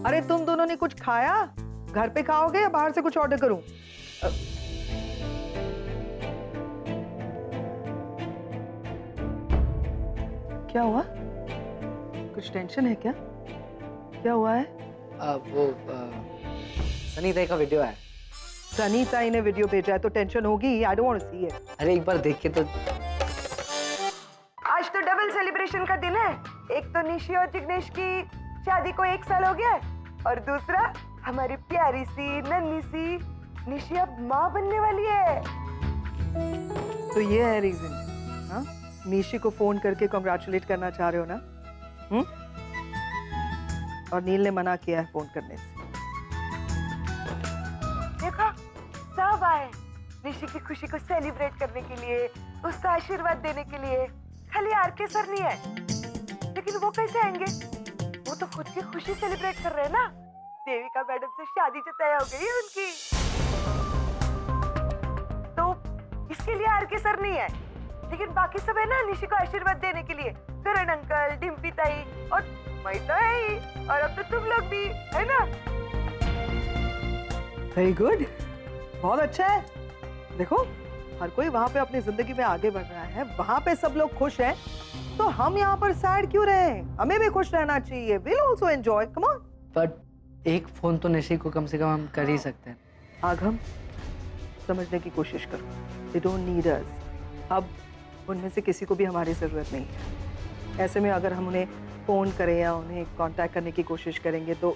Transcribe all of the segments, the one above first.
अरे तुम दोनों ने कुछ खाया? घर पे खाओगे या बाहर से कुछ ऑर्डर करूं? क्या हुआ? कुछ टेंशन है क्या? क्या हुआ है? सनी ताई का वीडियो है। सनी ताई ने वीडियो भेजा है तो टेंशन होगी। I don't want to see it. अरे एक बार देख के तो। आज तो डबल सेलिब्रेशन का दिन है। एक तो निशी और जिग्नेश की शादी को 1 साल हो गया और दूसरा हमारी प्यारी सी नन्ही सी निशी अब माँ बनने वाली है। तो ये है रीजन? हाँ, निशी को फोन करके कांग्रेचुलेट करना चाह रहे हो ना? और नील ने मना किया है फोन करने से। देखो सब आए निशी की खुशी को सेलिब्रेट करने के लिए, उसका आशीर्वाद देने के लिए। खाली आरके सर नहीं है, लेकिन वो कैसे आएंगे? वो तो खुद की खुशी सेलिब्रेट कर रहे हैं ना। देविका मैडम से शादी जो तय हो गई है उनकी, तो इसके लिए आरके सर नहीं है, लेकिन बाकी सब है ना निशी को आशीर्वाद देने के लिए। करण अंकल, डिम्पी ताई और मैं तो है ही, और अब तो तुम लोग भी है ना। वेरी गुड, बहुत अच्छा है। देखो हर कोई वहाँ पे अपनी जिंदगी में आगे बढ़ रहा है, वहाँ पे सब लोग खुश हैं, तो हम यहाँ पर सैड क्यों रहे? हमें भी खुश रहना चाहिए। We'll also enjoy. Come on. But एक फोन तो निशी को कम से कम हम कर ही सकते हैं। आगम, समझने की कोशिश करो। They don't need us. अब उनमें से किसी को भी हमारी जरूरत नहीं है। ऐसे में अगर हम उन्हें फोन करें या उन्हें कांटेक्ट करने की कोशिश करेंगे तो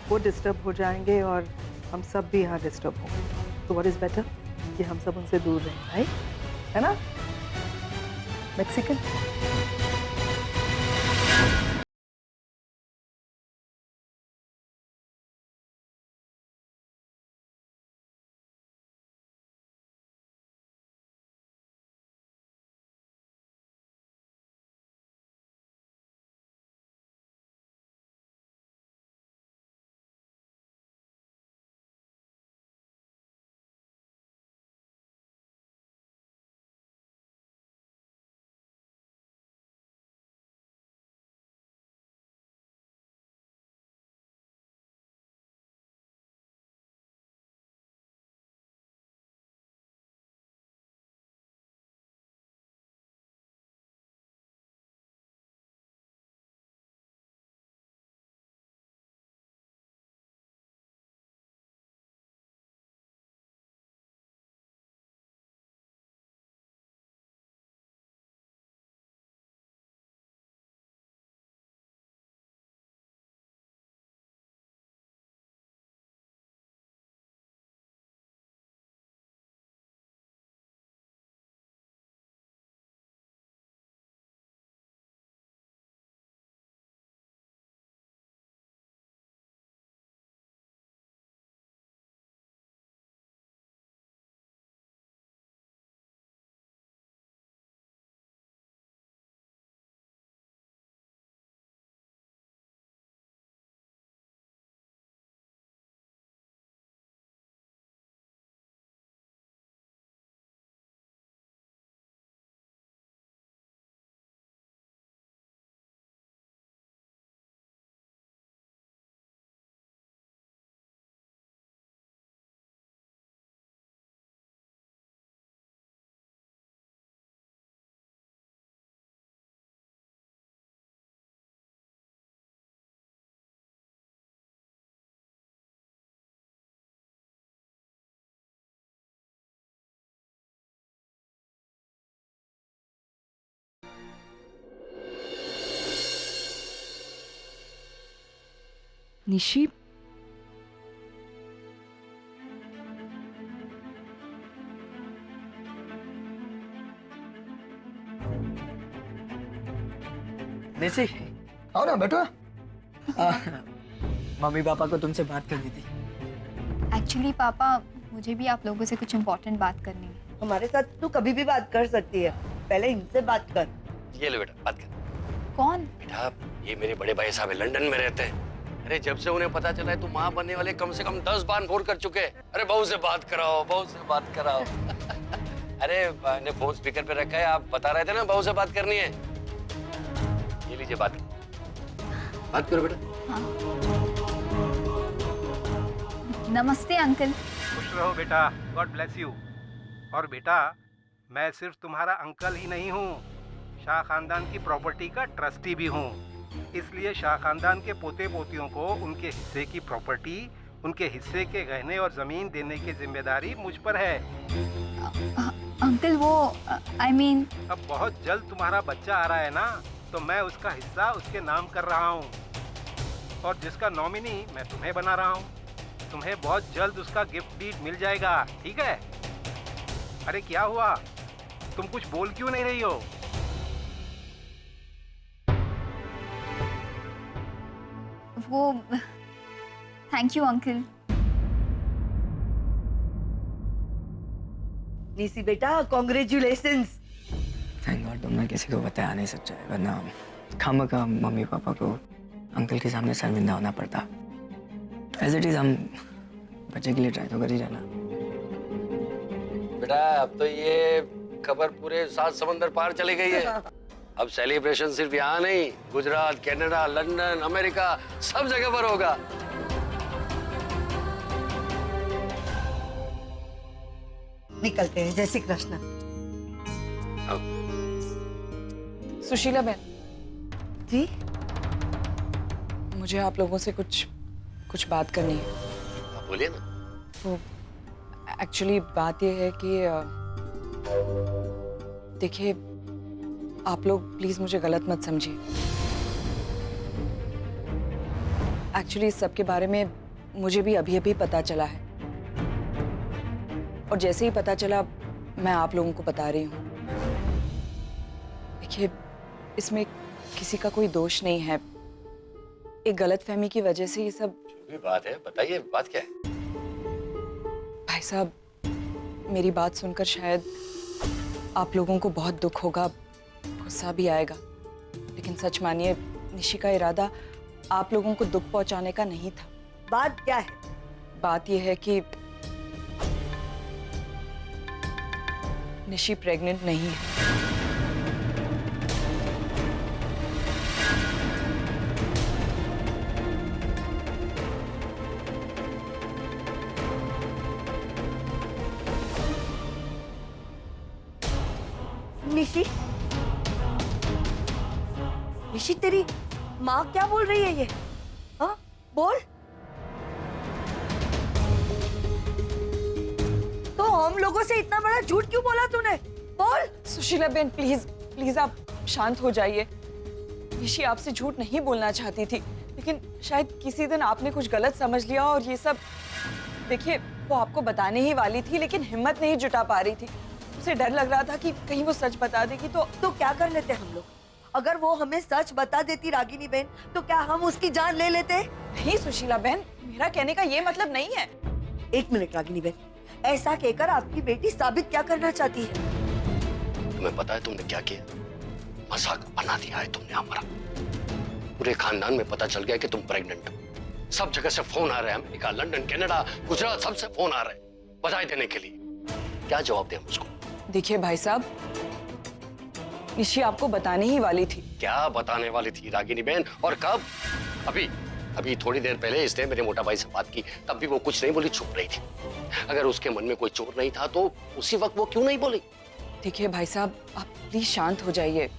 वो डिस्टर्ब हो जाएंगे और हम सब भी यहाँ डिस्टर्ब होंगे। तो व्हाट इज बेटर कि हम सब उनसे दूर रहें, राइट? है ना? मैक्सिकन। निशी, निशी आओ ना बैठो। मम्मी पापा को तुमसे बात करनी थी। एक्चुअली पापा, मुझे भी आप लोगों से कुछ इम्पोर्टेंट बात करनी है। हमारे साथ तू कभी भी बात कर सकती है, पहले इनसे बात कर। ये लो बेटा, बात कर। कौन? बेटा ये मेरे बड़े भाई साहब है, लंदन में रहते हैं। अरे जब से उन्हें पता चला है तू माँ बनने वाले, कम से कम 10 बार फोन कर चुके हैं। अरे बहू से बात कराओ, बहू से बात कराओ। अरे ने फोन स्पीकर पे रखा है, आप बता रहे थे ना बहू से बात करनी है। ये लीजिए बात करो बेटा। हाँ। नमस्ते अंकल। खुश रहो बेटा, गॉड ब्लेस यू। और बेटा, मैं सिर्फ तुम्हारा अंकल ही नहीं हूँ, शाह खानदान की प्रॉपर्टी का ट्रस्टी भी हूँ। इसलिए शाह खानदान के पोते पोतियों को उनके हिस्से की प्रॉपर्टी, उनके हिस्से के गहने और जमीन देने की जिम्मेदारी मुझ पर है। अंकल वो आई मीन अब बहुत जल्द तुम्हारा बच्चा आ रहा है ना, तो मैं उसका हिस्सा उसके नाम कर रहा हूँ, और जिसका नॉमिनी मैं तुम्हें बना रहा हूँ। तुम्हें बहुत जल्द उसका गिफ्ट डीड मिल जाएगा, ठीक है? अरे क्या हुआ, तुम कुछ बोल क्यों नहीं रही हो? वो थैंक यू अंकल। निशी बेटा, कॉन्ग्रेचुलेशंस। थैंक गॉड तुमने किसी को बताया नहीं सच्चाई, वरना खामखा मम्मी पापा को अंकल के सामने शर्मिंदा होना पड़ता। एज इट इज हम बच्चे के लिए ट्राई तो कर ही रहना। बेटा अब तो ये खबर पूरे 7 समंदर पार चली गई है। अब सेलिब्रेशन सिर्फ यहाँ नहीं, गुजरात, कनाडा, लंदन, अमेरिका, सब जगह पर होगा। निकलते हैं, जय श्री कृष्ण। सुशीला बहन जी, मुझे आप लोगों से कुछ बात करनी है। आप बोलिए ना। तो एक्चुअली बात यह है कि देखिए, आप लोग प्लीज मुझे गलत मत समझिए। एक्चुअली इस सब के बारे में मुझे भी अभी अभी पता चला है, और जैसे ही पता चला मैं आप लोगों को बता रही हूँ। देखिए, इसमें किसी का कोई दोष नहीं है, एक गलतफहमी की वजह से ये सब। जो भी बात है बताइए, बात क्या है? भाई साहब, मेरी बात सुनकर शायद आप लोगों को बहुत दुख होगा, गुस्सा भी आएगा, लेकिन सच मानिए निशी का इरादा आप लोगों को दुख पहुंचाने का नहीं था। बात क्या है? बात यह है कि निशी प्रेग्नेंट नहीं है। निशी, निशी तेरी माँ क्या बोल रही है ये? हाँ, बोल। तो हम लोगों से इतना बड़ा झूठ क्यों बोला तूने? बोल। सुशीला बहन, प्लीज प्लीज आप शांत हो जाइए। निशी आपसे झूठ नहीं बोलना चाहती थी, लेकिन शायद किसी दिन आपने कुछ गलत समझ लिया और ये सब। देखिए, वो आपको बताने ही वाली थी, लेकिन हिम्मत नहीं जुटा पा रही थी। उसे डर लग रहा था कि कहीं वो सच बता देगी तो क्या कर लेते हम लोग? अगर वो हमें सच बता देती रागिनी बहन, तो क्या हम उसकी जान ले लेते? नहीं सुशीला बहन, मेरा कहने का ये मतलब नहीं है। एक मिनट रागिनी बहन, ऐसा कहकर आपकी बेटी साबित क्या करना चाहती है? तुम्हें पता है तुमने क्या किया? मजाक बना दिया है तुमने हमारा। पूरे खानदान में पता चल गया कि तुम प्रेग्नेंट हो। सब जगह से फोन आ रहे हैं, अमेरिका, लंदन, कनाडा, गुजरात, सबसे फोन आ रहे हैं बधाई देने के लिए। क्या जवाब दें उसको? देखिए भाई साहब, निशी आपको बताने ही वाली थी। क्या बताने वाली थी रागिनी बहन, और कब? अभी थोड़ी देर पहले इसने मेरे मोटा भाई से बात की, तब भी वो कुछ नहीं बोली, चुप रही थी। अगर उसके मन में कोई चोर नहीं था तो उसी वक्त वो क्यों नहीं बोली? देखिए भाई साहब, आप प्लीज शांत हो जाइए।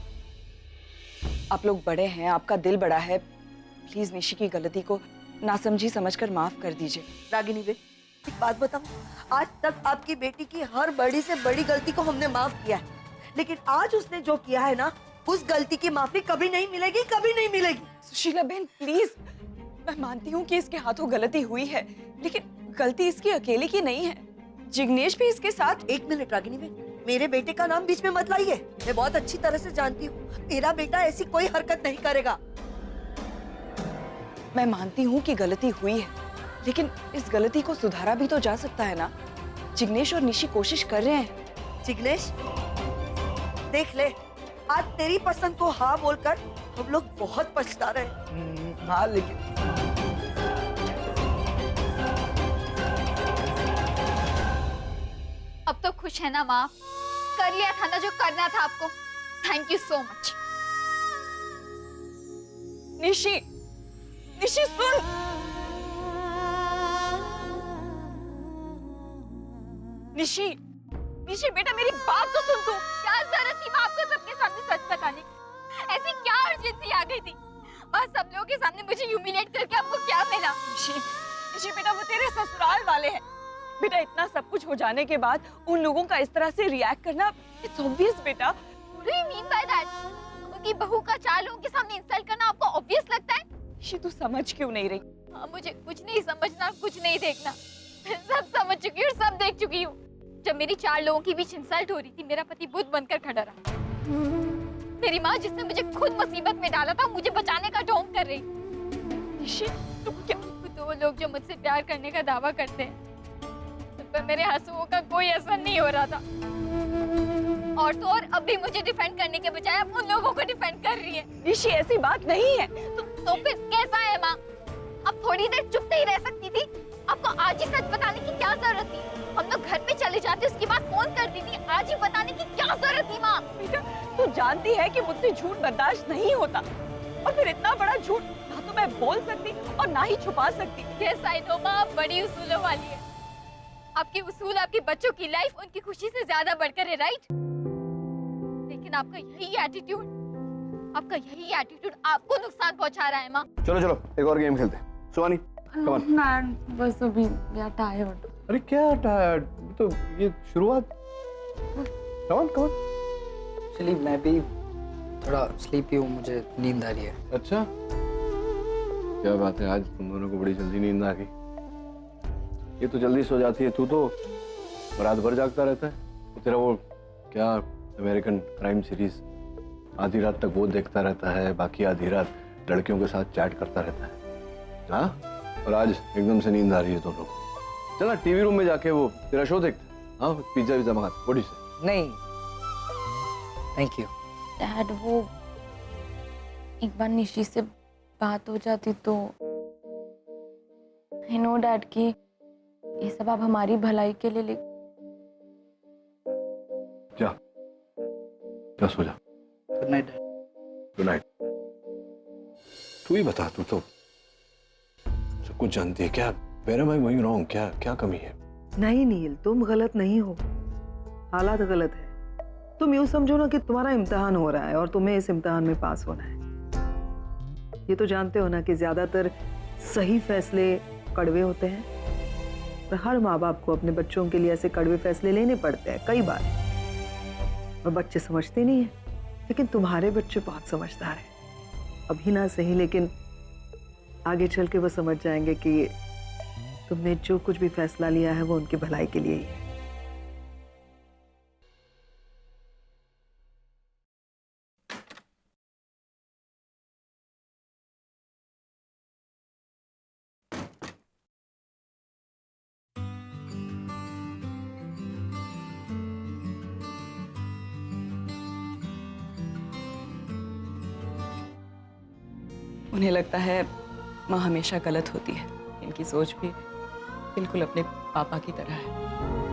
आप लोग बड़े हैं, आपका दिल बड़ा है, प्लीज निशी की गलती को नासमझी समझकर माफ कर दीजिए। रागिनी बहन, एक बात बताऊं, आज तक आपकी बेटी की हर बड़ी से बड़ी गलती को हमने माफ किया है, लेकिन आज उसने जो किया है ना, उस गलती की माफी कभी नहीं मिलेगी, कभी नहीं मिलेगी। सुशीला बहन प्लीज, मैं मानती हूँ कि इसके हाथों गलती हुई है, लेकिन गलती इसकी अकेले की नहीं है, जिग्नेश भी इसके साथ। एक मिनट रागिनी बहन, मेरे बेटे का नाम बीच में मत लाइए। मैं बहुत अच्छी तरह से जानती हूँ, मेरा बेटा ऐसी कोई हरकत नहीं करेगा। मैं मानती हूँ कि गलती हुई है, लेकिन इस गलती को सुधारा भी तो जा सकता है ना। जिग्नेश और निशी कोशिश कर रहे हैं। जिग्नेश, देख ले, आज तेरी पसंद को हाँ बोलकर हम लोग बहुत पछता रहे हैं। हाँ, लेकिन अब तो खुश है ना माँ? कर लिया था ना जो करना था आपको। Thank you so much. Nishi, Nishi सुन। निशी, निशी बेटा मेरी बात तो सुन तू। क्या जरूरत थी माँ आपको सबके सामने सच बताने की? ऐसी क्या अर्जेंसी आ गई थी? बस सब लोगों के सामने मुझे ह्यूमिलेट करके आपको क्या मिला? निशी, निशी बेटा वो तेरे ससुराल वाले हैं। बेटा इतना सब कुछ हो जाने के बाद उन लोगों का इस तरह से रिएक्ट करना इट्स ऑब्वियस बेटा। What do you mean by that? उनकी बहू का 4 लोगों के सामने इंसल्ट करना आपको ऑब्वियस लगता है? निशी तू समझ क्यों नहीं रही? हाँ, मुझे कुछ नहीं समझना, कुछ नहीं देखना। मैं सब समझ चुकी हूँ, सब देख चुकी हूँ। जब मेरी 4 लोगों के बीच इंसल्ट हो रही थी, मेरा पति बुत बनकर खड़ा रहा। मेरी माँ जिसने मुझे खुद मुसीबत में डाला था, मुझे बचाने का ढोंग कर रही। निशी तू क्या? तो वो लोग जो मुझसे प्यार करने का दावा करते हैं, उन पर मेरे आंसुओं का कोई असर नहीं हो रहा था। और तो और अब भी मुझे डिफेंड करने के बजाय अब उन लोगों को डिफेंड कर रही है। निशी ऐसी बात नहीं है। तो फिर कैसा है माँ? अब थोड़ी देर चुप नहीं रह सकती थी? आपको आज ही सच बताने की क्या जरूरत थी? हम लोग घर पे चले जाते, उसके बाद फोन करती थी। आज ही बताने की क्या जरूरत थी माँ? बेटा तू जानती है कि मुझसे झूठ बर्दाश्त नहीं होता, और फिर इतना बड़ा झूठ ना तो मैं बोल सकती और ना ही छुपा सकती। यस आई नो माँ, आप बड़ी उसूलों वाली है। आपके उसूल आपके बच्चों की लाइफ, उनकी खुशी से ज्यादा बढ़कर है, राइट? लेकिन आपका यही एटीट्यूड आपको नुकसान पहुंचा रहा है माँ। चलो चलो एक और गेम खेलते हैं। सुहानी कम ऑन। बस अभी यार टायर्ड। अरे क्या टायर्ड, तो ये शुरुआत। Come on come on. Actually मैं भी थोड़ा स्लीपी हूँ, मुझे नींद आ रही है। अच्छा क्या बात है, आज तुम दोनों को बड़ी जल्दी नींद आ गई। ये तो जल्दी सो जाती है, तू तो रात भर जागता रहता है। तेरा वो क्या अमेरिकन क्राइम सीरीज आधी रात तक वो देखता रहता है, बाकी आधी रात लड़कियों के साथ चैट करता रहता है। हाँ, और आज एकदम से नींद आ रही है दोनों को। चल ना टीवी रूम में जाके वो तेरा शो देखते हैं। हाँ, पिज्जा विज्जा मंगा। What is it? नहीं थैंक यू। डैड वो एक बार निशी से बात हो जाती तो। आई नो डैड की ये सब आप हमारी भलाई के लिए जा सो जा। Good night. Good night. तू ही बता, तू तो सब कुछ जानती है। क्या where am I going wrong? क्या क्या कमी है? नहीं नील, तुम गलत नहीं हो, हालात गलत है। तुम यूं समझो ना कि तुम्हारा इम्तिहान हो रहा है और तुम्हें इस इम्तिहान में पास होना है। ये तो जानते हो ना कि ज्यादातर सही फैसले कड़वे होते हैं, और हर माँ बाप को अपने बच्चों के लिए ऐसे कड़वे फैसले लेने पड़ते हैं कई बार, और बच्चे समझते नहीं है। लेकिन तुम्हारे बच्चे बहुत समझदार हैं। अभी ना सही, लेकिन आगे चल के वो समझ जाएंगे कि तुमने जो कुछ भी फैसला लिया है वो उनकी भलाई के लिए ही है। उन्हें लगता है माँ हमेशा गलत होती है। इनकी सोच भी बिल्कुल अपने पापा की तरह है।